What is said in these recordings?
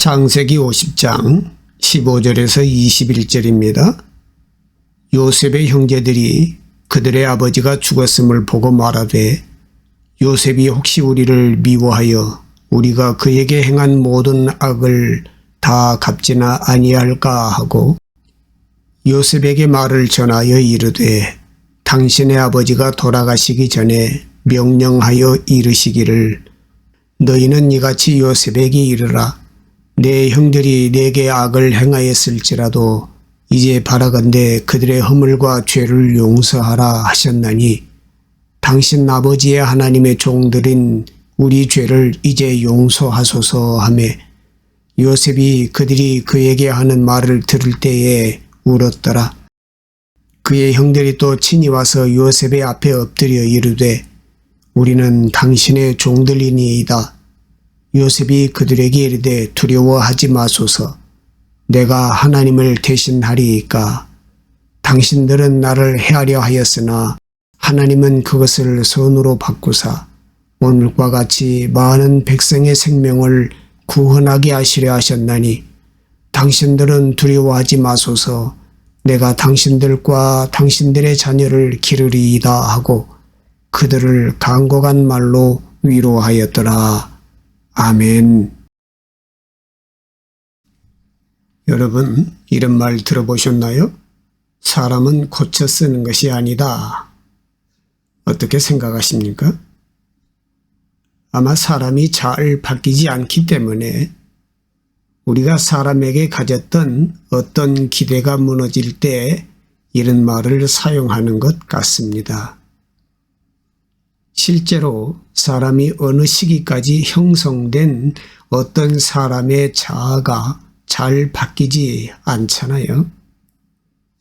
창세기 50장 15절에서 21절입니다. 요셉의 형제들이 그들의 아버지가 죽었음을 보고 말하되 요셉이 혹시 우리를 미워하여 우리가 그에게 행한 모든 악을 다 갚지나 아니할까 하고 요셉에게 말을 전하여 이르되 당신의 아버지가 돌아가시기 전에 명령하여 이르시기를 너희는 이같이 요셉에게 이르라. 내 형들이 내게 악을 행하였을지라도 이제 바라건대 그들의 허물과 죄를 용서하라 하셨나니 당신 아버지의 하나님의 종들인 우리 죄를 이제 용서하소서 하며 요셉이 그들이 그에게 하는 말을 들을 때에 울었더라. 그의 형들이 또 친히 와서 요셉의 앞에 엎드려 이르되 우리는 당신의 종들이니이다. 요셉이 그들에게 이르되 두려워하지 마소서. 내가 하나님을 대신하리이까. 당신들은 나를 해하려 하였으나 하나님은 그것을 선으로 바꾸사 오늘과 같이 많은 백성의 생명을 구원하게 하시려 하셨나니 당신들은 두려워하지 마소서. 내가 당신들과 당신들의 자녀를 기르리이다 하고 그들을 간곡한 말로 위로하였더라. 아멘. 여러분, 이런 말 들어보셨나요? 사람은 고쳐 쓰는 것이 아니다. 어떻게 생각하십니까? 아마 사람이 잘 바뀌지 않기 때문에 우리가 사람에게 가졌던 어떤 기대가 무너질 때 이런 말을 사용하는 것 같습니다. 실제로 사람이 어느 시기까지 형성된 어떤 사람의 자아가 잘 바뀌지 않잖아요.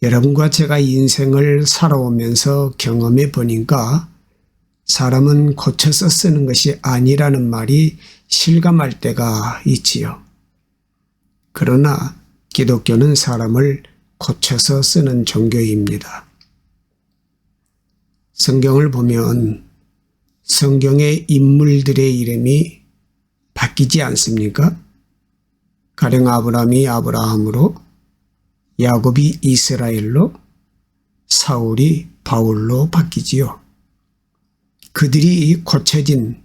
여러분과 제가 인생을 살아오면서 경험해 보니까 사람은 고쳐서 쓰는 것이 아니라는 말이 실감할 때가 있지요. 그러나 기독교는 사람을 고쳐서 쓰는 종교입니다. 성경을 보면 성경의 인물들의 이름이 바뀌지 않습니까? 가령 아브라함이 아브라함으로, 야곱이 이스라엘로, 사울이 바울로 바뀌지요. 그들이 고쳐진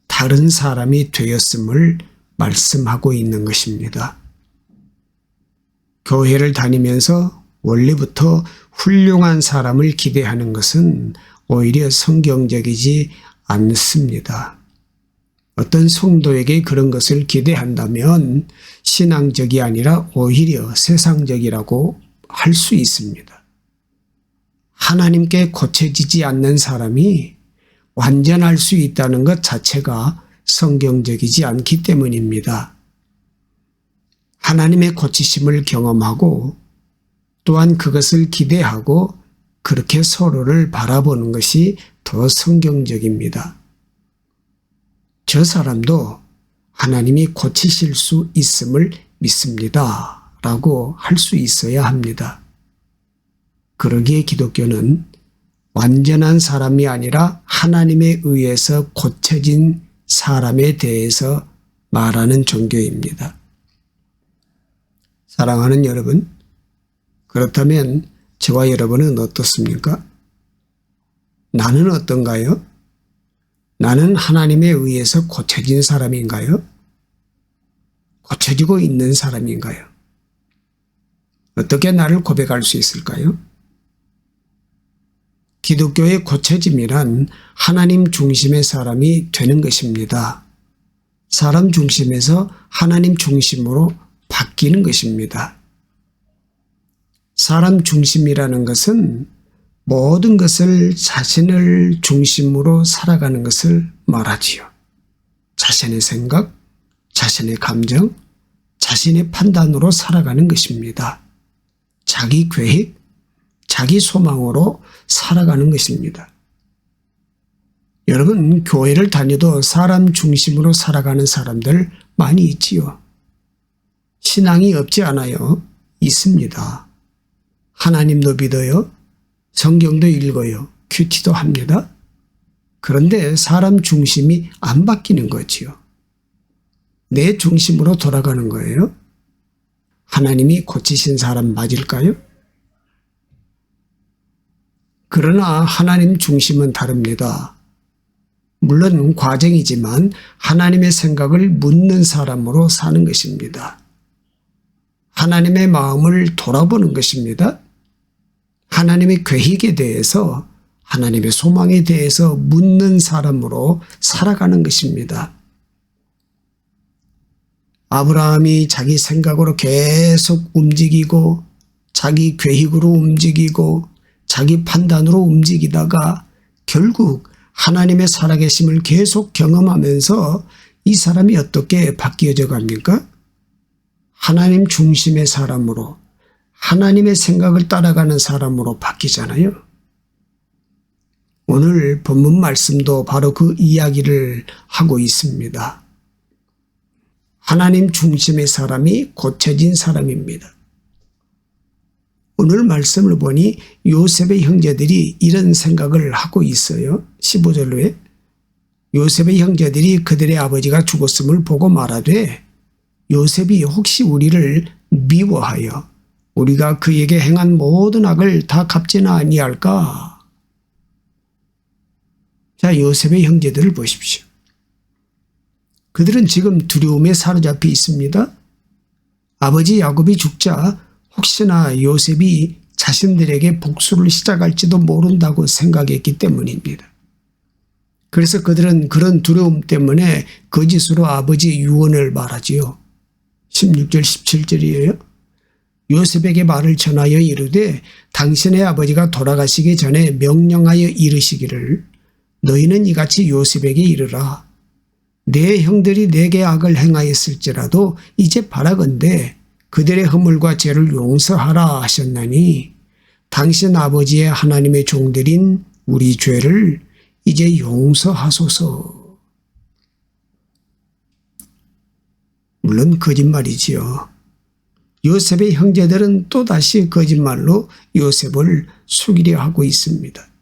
다른 사람이 되었음을 말씀하고 있는 것입니다. 교회를 다니면서 원래부터 훌륭한 사람을 기대하는 것은 오히려 성경적이지 않습니다. 어떤 성도에게 그런 것을 기대한다면 신앙적이 아니라 오히려 세상적이라고 할 수 있습니다. 하나님께 고쳐지지 않는 사람이 완전할 수 있다는 것 자체가 성경적이지 않기 때문입니다. 하나님의 고치심을 경험하고 또한 그것을 기대하고 그렇게 서로를 바라보는 것이 더 성경적입니다. 저 사람도 하나님이 고치실 수 있음을 믿습니다. 라고 할 수 있어야 합니다. 그러기에 기독교는 완전한 사람이 아니라 하나님에 의해서 고쳐진 사람에 대해서 말하는 종교입니다. 사랑하는 여러분, 그렇다면 저와 여러분은 어떻습니까? 나는 어떤가요? 나는 하나님에 의해서 고쳐진 사람인가요? 고쳐지고 있는 사람인가요? 어떻게 나를 고백할 수 있을까요? 기독교의 고쳐짐이란 하나님 중심의 사람이 되는 것입니다. 사람 중심에서 하나님 중심으로 바뀌는 것입니다. 사람 중심이라는 것은 모든 것을 자신을 중심으로 살아가는 것을 말하지요. 자신의 생각, 자신의 감정, 자신의 판단으로 살아가는 것입니다. 자기 계획, 자기 소망으로 살아가는 것입니다. 여러분, 교회를 다녀도 사람 중심으로 살아가는 사람들 많이 있지요. 신앙이 없지 않아요? 있습니다. 하나님도 믿어요. 성경도 읽어요. 큐티도 합니다. 그런데 사람 중심이 안 바뀌는 거지요. 내 중심으로 돌아가는 거예요. 하나님이 고치신 사람 맞을까요? 그러나 하나님 중심은 다릅니다. 물론 과정이지만 하나님의 생각을 묻는 사람으로 사는 것입니다. 하나님의 마음을 돌아보는 것입니다. 하나님의 계획에 대해서, 하나님의 소망에 대해서 묻는 사람으로 살아가는 것입니다. 아브라함이 자기 생각으로 계속 움직이고 자기 계획으로 움직이고 자기 판단으로 움직이다가 결국 하나님의 살아계심을 계속 경험하면서 이 사람이 어떻게 바뀌어져 갑니까? 하나님 중심의 사람으로, 하나님의 생각을 따라가는 사람으로 바뀌잖아요. 오늘 본문 말씀도 바로 그 이야기를 하고 있습니다. 하나님 중심의 사람이 고쳐진 사람입니다. 오늘 말씀을 보니 요셉의 형제들이 이런 생각을 하고 있어요. 15절로에 요셉의 형제들이 그들의 아버지가 죽었음을 보고 말하되 요셉이 혹시 우리를 미워하여 우리가 그에게 행한 모든 악을 다 갚지나 아니할까? 자, 요셉의 형제들을 보십시오. 그들은 지금 두려움에 사로잡혀 있습니다. 아버지 야곱이 죽자 혹시나 요셉이 자신들에게 복수를 시작할지도 모른다고 생각했기 때문입니다. 그래서 그들은 그런 두려움 때문에 거짓으로 아버지의 유언을 말하지요. 16절 17절이에요. 요셉에게 말을 전하여 이르되 당신의 아버지가 돌아가시기 전에 명령하여 이르시기를 너희는 이같이 요셉에게 이르라. 내 형들이 내게 악을 행하였을지라도 이제 바라건대 그들의 허물과 죄를 용서하라 하셨나니 당신 아버지의 하나님의 종들인 우리 죄를 이제 용서하소서. 물론 거짓말이지요. 요셉의 형제들은 또다시 거짓말로 요셉을 속이려 하고 있습니다.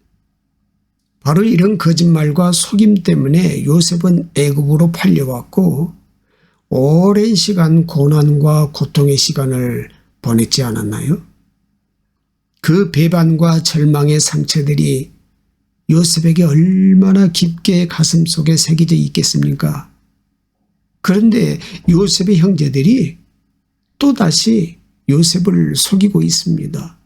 바로 이런 거짓말과 속임 때문에 요셉은 애굽으로 팔려왔고 오랜 시간 고난과 고통의 시간을 보냈지 않았나요? 그 배반과 절망의 상처들이 요셉에게 얼마나 깊게 가슴속에 새겨져 있겠습니까? 그런데 요셉의 형제들이 또다시 요셉을 속이고 있습니다.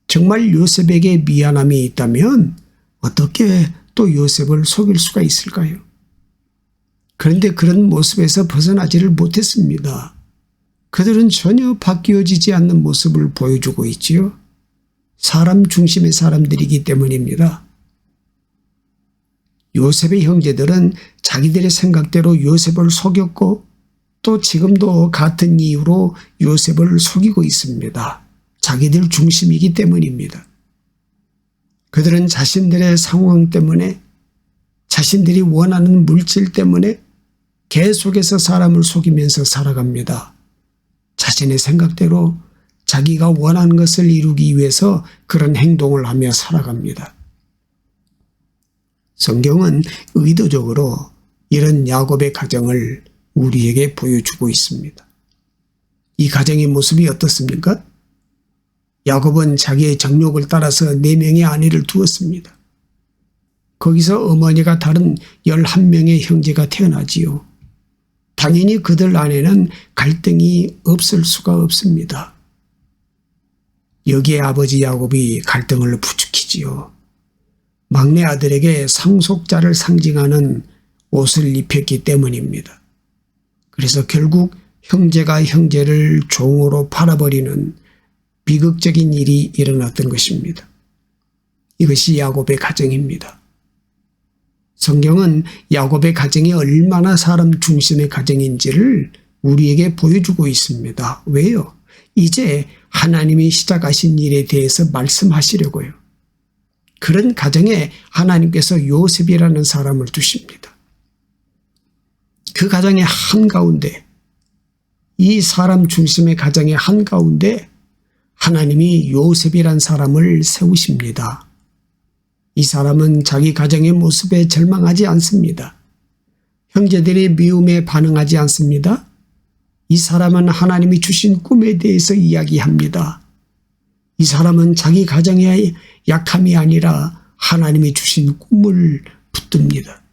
정말 요셉에게 미안함이 있다면 어떻게 또 요셉을 속일 수가 있을까요? 그런데 그런 모습에서 벗어나지를 못했습니다. 그들은 전혀 바뀌어지지 않는 모습을 보여주고 있지요. 사람 중심의 사람들이기 때문입니다. 요셉의 형제들은 자기들의 생각대로 요셉을 속였고 또 지금도 같은 이유로 요셉을 속이고 있습니다. 자기들 중심이기 때문입니다. 그들은 자신들의 상황 때문에 자신들이 원하는 물질 때문에 계속해서 사람을 속이면서 살아갑니다. 자신의 생각대로 자기가 원하는 것을 이루기 위해서 그런 행동을 하며 살아갑니다. 성경은 의도적으로 이런 야곱의 가정을 우리에게 보여주고 있습니다. 이 가정의 모습이 어떻습니까? 야곱은 자기의 정욕을 따라서 4명의 아내를 두었습니다. 거기서 어머니가 다른 11명의 형제가 태어나지요. 당연히 그들 안에는 갈등이 없을 수가 없습니다. 여기에 아버지 야곱이 갈등을 부추기지요. 막내 아들에게 상속자를 상징하는 옷을 입혔기 때문입니다. 그래서 결국 형제가 형제를 종으로 팔아버리는 비극적인 일이 일어났던 것입니다. 이것이 야곱의 가정입니다. 성경은 야곱의 가정이 얼마나 사람 중심의 가정인지를 우리에게 보여주고 있습니다. 왜요? 이제 하나님이 시작하신 일에 대해서 말씀하시려고요. 그런 가정에 하나님께서 요셉이라는 사람을 두십니다. 그 가정의 한가운데, 이 사람 중심의 가정의 한가운데 하나님이 요셉이란 사람을 세우십니다. 이 사람은 자기 가정의 모습에 절망하지 않습니다. 형제들의 미움에 반응하지 않습니다. 이 사람은 하나님이 주신 꿈에 대해서 이야기합니다. 이 사람은 자기 가정의 약함이 아니라 하나님이 주신 꿈을 붙듭니다.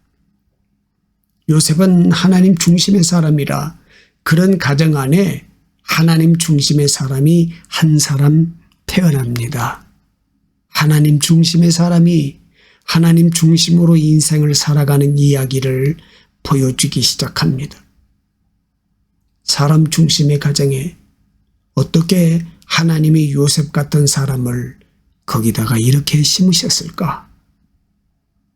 요셉은 하나님 중심의 사람이라 그런 가정 안에 하나님 중심의 사람이 한 사람 태어납니다. 하나님 중심의 사람이 하나님 중심으로 인생을 살아가는 이야기를 보여주기 시작합니다. 사람 중심의 가정에 어떻게 하나님이 요셉 같은 사람을 거기다가 이렇게 심으셨을까?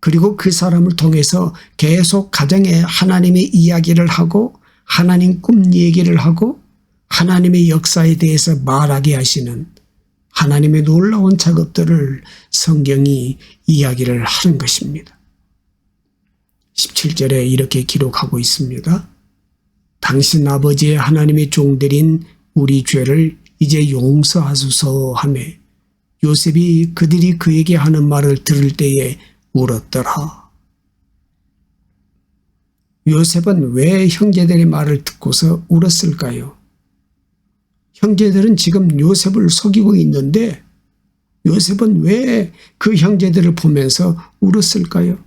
그리고 그 사람을 통해서 계속 가정에 하나님의 이야기를 하고 하나님 꿈 얘기를 하고 하나님의 역사에 대해서 말하게 하시는 하나님의 놀라운 작업들을 성경이 이야기를 하는 것입니다. 17절에 이렇게 기록하고 있습니다. 당신 아버지의 하나님의 종들인 우리 죄를 이제 용서하소서 하며 요셉이 그들이 그에게 하는 말을 들을 때에 울었더라. 요셉은 왜 형제들의 말을 듣고서 울었을까요? 형제들은 지금 요셉을 속이고 있는데 요셉은 왜 그 형제들을 보면서 울었을까요?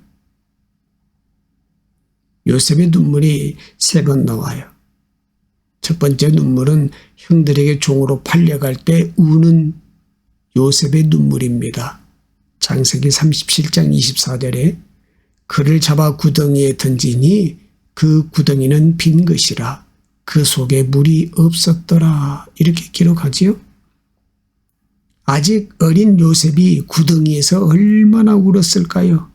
요셉의 눈물이 3번 나와요. 첫 번째 눈물은 형들에게 종으로 팔려갈 때 우는 요셉의 눈물입니다. 창세기 37장 24절에 그를 잡아 구덩이에 던지니 그 구덩이는 빈 것이라 그 속에 물이 없었더라 이렇게 기록하지요. 아직 어린 요셉이 구덩이에서 얼마나 울었을까요?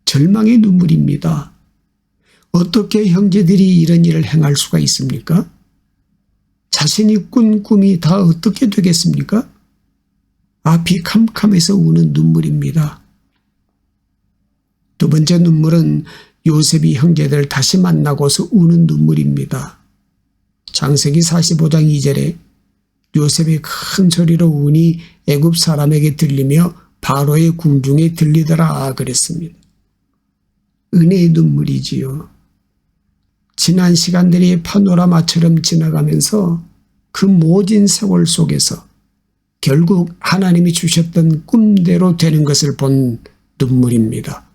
절망의 눈물입니다. 어떻게 형제들이 이런 일을 행할 수가 있습니까? 자신이 꾼 꿈이 다 어떻게 되겠습니까? 앞이 캄캄해서 우는 눈물입니다. 두 번째 눈물은 요셉이 형제들을 다시 만나고서 우는 눈물입니다. 창세기 45장 2절에 요셉이 큰 소리로 우니 애굽 사람에게 들리며 바로의 궁중에 들리더라 그랬습니다. 은혜의 눈물이지요. 지난 시간들이 파노라마처럼 지나가면서 그 모진 세월 속에서 결국 하나님이 주셨던 꿈대로 되는 것을 본 눈물입니다.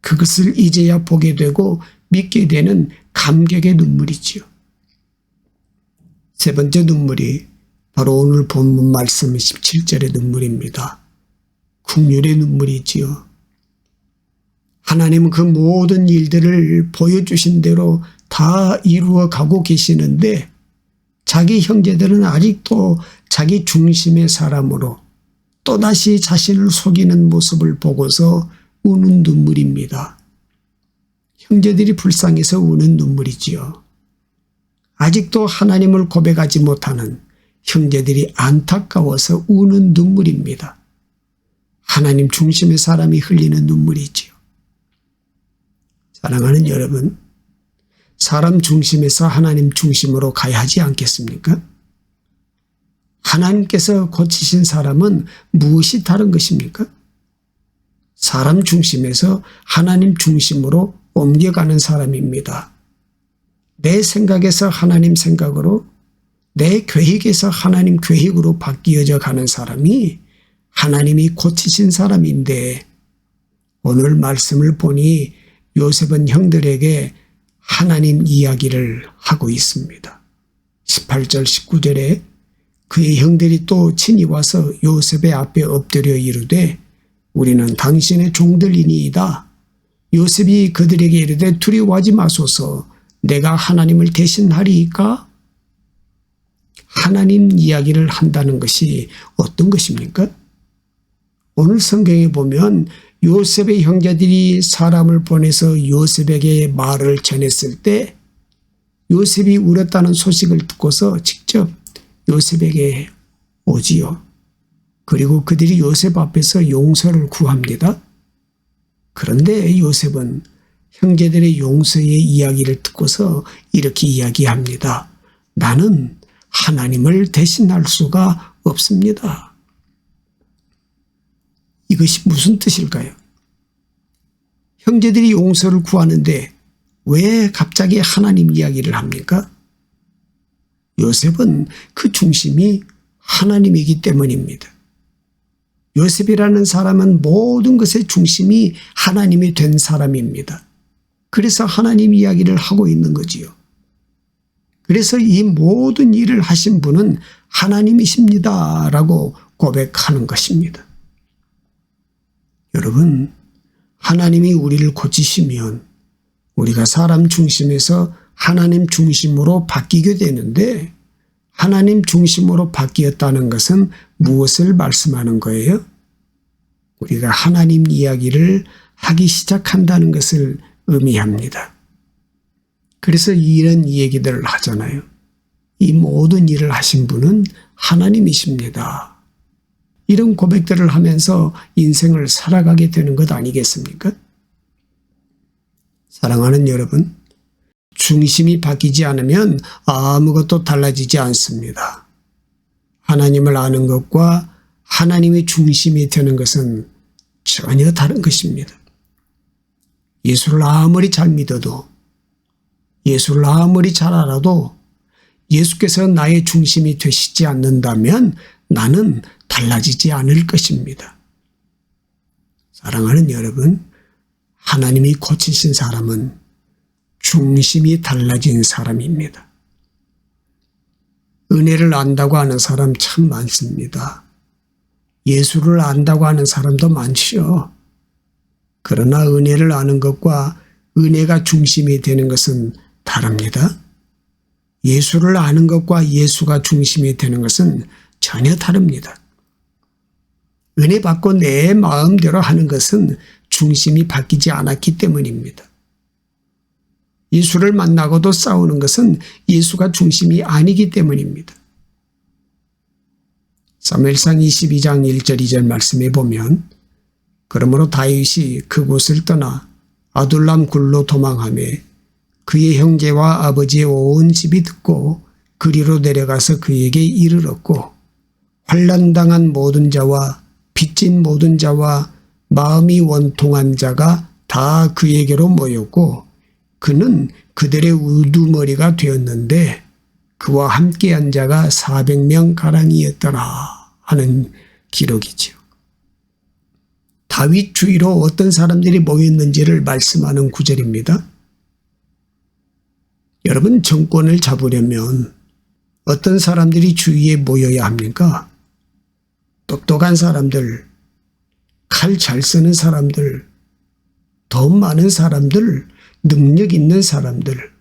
그것을 이제야 보게 되고 믿게 되는 감격의 눈물이지요. 세 번째 눈물이 바로 오늘 본문 말씀 17절의 눈물입니다. 긍휼의 눈물이지요. 하나님은 그 모든 일들을 보여주신 대로 다 이루어 가고 계시는데 자기 형제들은 아직도 자기 중심의 사람으로 또다시 자신을 속이는 모습을 보고서 우는 눈물입니다. 형제들이 불쌍해서 우는 눈물이지요. 아직도 하나님을 고백하지 못하는 형제들이 안타까워서 우는 눈물입니다. 하나님 중심의 사람이 흘리는 눈물이지요. 사랑하는 여러분, 사람 중심에서 하나님 중심으로 가야 하지 않겠습니까? 하나님께서 고치신 사람은 무엇이 다른 것입니까? 사람 중심에서 하나님 중심으로 옮겨가는 사람입니다. 내 생각에서 하나님 생각으로, 내 계획에서 하나님 계획으로 바뀌어져 가는 사람이 하나님이 고치신 사람인데 오늘 말씀을 보니 요셉은 형들에게 하나님 이야기를 하고 있습니다. 18절 19절에 그의 형들이 또 친히 와서 요셉의 앞에 엎드려 이르되 우리는 당신의 종들이니이다. 요셉이 그들에게 이르되 두려워하지 마소서 내가 하나님을 대신하리이까? 하나님 이야기를 한다는 것이 어떤 것입니까? 오늘 성경에 보면 요셉의 형제들이 사람을 보내서 요셉에게 말을 전했을 때 요셉이 울었다는 소식을 듣고서 직접 요셉에게 오지요. 그리고 그들이 요셉 앞에서 용서를 구합니다. 그런데 요셉은 형제들의 용서의 이야기를 듣고서 이렇게 이야기합니다. 나는 하나님을 대신할 수가 없습니다. 이것이 무슨 뜻일까요? 형제들이 용서를 구하는데 왜 갑자기 하나님 이야기를 합니까? 요셉은 그 중심이 하나님이기 때문입니다. 요셉이라는 사람은 모든 것의 중심이 하나님이 된 사람입니다. 그래서 하나님 이야기를 하고 있는 거지요. 그래서 이 모든 일을 하신 분은 하나님이십니다 라고 고백하는 것입니다. 여러분, 하나님이 우리를 고치시면 우리가 사람 중심에서 하나님 중심으로 바뀌게 되는데, 하나님 중심으로 바뀌었다는 것은 무엇을 말씀하는 거예요? 우리가 하나님 이야기를 하기 시작한다는 것을 의미합니다. 그래서 이런 얘기들을 하잖아요. 이 모든 일을 하신 분은 하나님이십니다. 이런 고백들을 하면서 인생을 살아가게 되는 것 아니겠습니까? 사랑하는 여러분, 중심이 바뀌지 않으면 아무것도 달라지지 않습니다. 하나님을 아는 것과 하나님의 중심이 되는 것은 전혀 다른 것입니다. 예수를 아무리 잘 믿어도, 예수를 아무리 잘 알아도 예수께서 나의 중심이 되시지 않는다면 나는 달라지지 않을 것입니다. 사랑하는 여러분, 하나님이 고치신 사람은 중심이 달라진 사람입니다. 은혜를 안다고 하는 사람 참 많습니다. 예수를 안다고 하는 사람도 많지요. 그러나 은혜를 아는 것과 은혜가 중심이 되는 것은 다릅니다. 예수를 아는 것과 예수가 중심이 되는 것은 전혀 다릅니다. 은혜 받고 내 마음대로 하는 것은 중심이 바뀌지 않았기 때문입니다. 예수를 만나고도 싸우는 것은 예수가 중심이 아니기 때문입니다. 사무엘상 22장 1절 2절 말씀에 보면, 그러므로 다윗이 그곳을 떠나 아둘람 굴로 도망하며 그의 형제와 아버지의 온 집이 듣고 그리로 내려가서 그에게 이르렀고, 환난당한 모든 자와 빚진 모든 자와 마음이 원통한 자가 다 그에게로 모였고, 그는 그들의 우두머리가 되었는데 그와 함께한 자가 400명 가량이었더라 하는 기록이죠. 다윗 주위로 어떤 사람들이 모였는지를 말씀하는 구절입니다. 여러분, 정권을 잡으려면 어떤 사람들이 주위에 모여야 합니까? 똑똑한 사람들, 칼 잘 쓰는 사람들, 돈 많은 사람들, 능력 있는 사람들,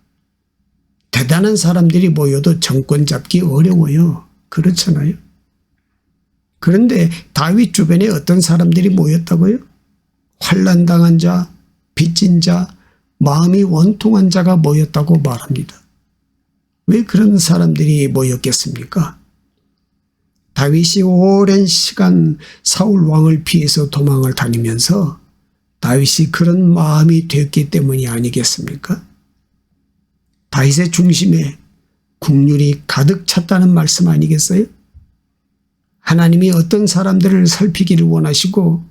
대단한 사람들이 모여도 정권 잡기 어려워요. 그렇잖아요. 그런데 다윗 주변에 어떤 사람들이 모였다고요? 환난당한 자, 빚진 자, 마음이 원통한 자가 모였다고 말합니다. 왜 그런 사람들이 모였겠습니까? 다윗이 오랜 시간 사울 왕을 피해서 도망을 다니면서 다윗이 그런 마음이 되었기 때문이 아니겠습니까? 다윗의 중심에 국률이 가득 찼다는 말씀 아니겠어요? 하나님이 어떤 사람들을 살피기를 원하시고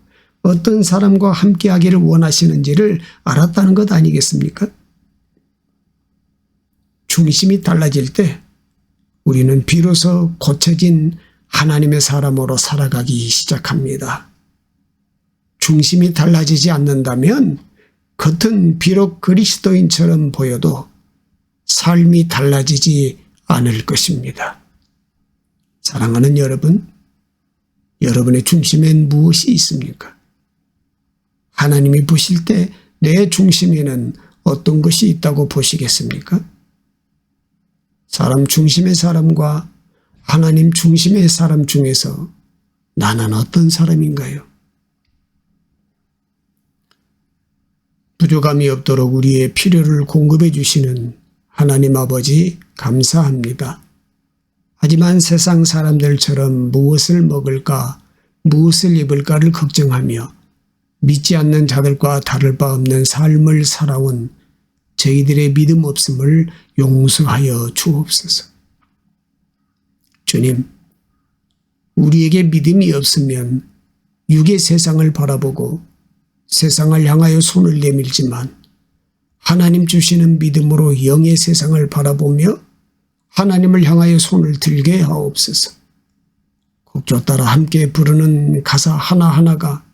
어떤 사람과 함께하기를 원하시는지를 알았다는 것 아니겠습니까? 중심이 달라질 때 우리는 비로소 고쳐진 하나님의 사람으로 살아가기 시작합니다. 중심이 달라지지 않는다면 겉은 비록 그리스도인처럼 보여도 삶이 달라지지 않을 것입니다. 사랑하는 여러분, 여러분의 중심엔 무엇이 있습니까? 하나님이 보실 때 내 중심에는 어떤 것이 있다고 보시겠습니까? 사람 중심의 사람과 하나님 중심의 사람 중에서 나는 어떤 사람인가요? 부족함이 없도록 우리의 필요를 공급해 주시는 하나님 아버지 감사합니다. 하지만 세상 사람들처럼 무엇을 먹을까, 무엇을 입을까를 걱정하며 믿지 않는 자들과 다를 바 없는 삶을 살아온 저희들의 믿음 없음을 용서하여 주옵소서. 주님, 우리에게 믿음이 없으면 육의 세상을 바라보고 세상을 향하여 손을 내밀지만 하나님 주시는 믿음으로 영의 세상을 바라보며 하나님을 향하여 손을 들게 하옵소서. 곡조 따라 함께 부르는 가사 하나하나가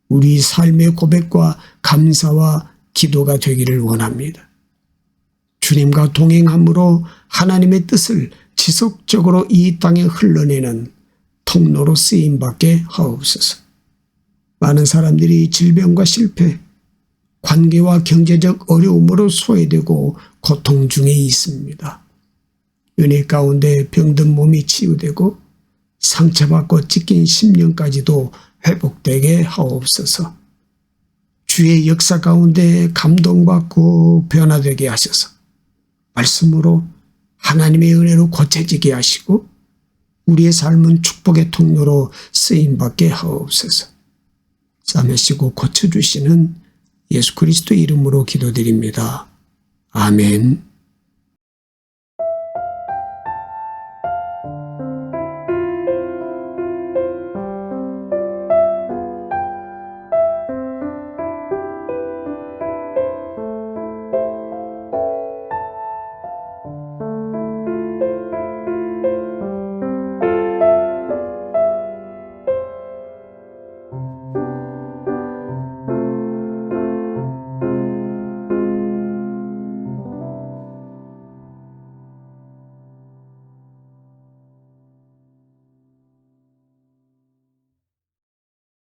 우리 삶의 고백과 감사와 기도가 되기를 원합니다. 주님과 동행함으로 하나님의 뜻을 지속적으로 이 땅에 흘러내는 통로로 쓰임받게 하옵소서. 많은 사람들이 질병과 실패, 관계와 경제적 어려움으로 소외되고 고통 중에 있습니다. 은혜 가운데 병든 몸이 치유되고 상처받고 찢긴 심령까지도 회복되게 하옵소서. 주의 역사 가운데 감동받고 변화되게 하셔서 말씀으로 하나님의 은혜로 고쳐지게 하시고 우리의 삶은 축복의 통로로 쓰임받게 하옵소서. 싸매시고 고쳐주시는 예수 그리스도 이름으로 기도드립니다. 아멘.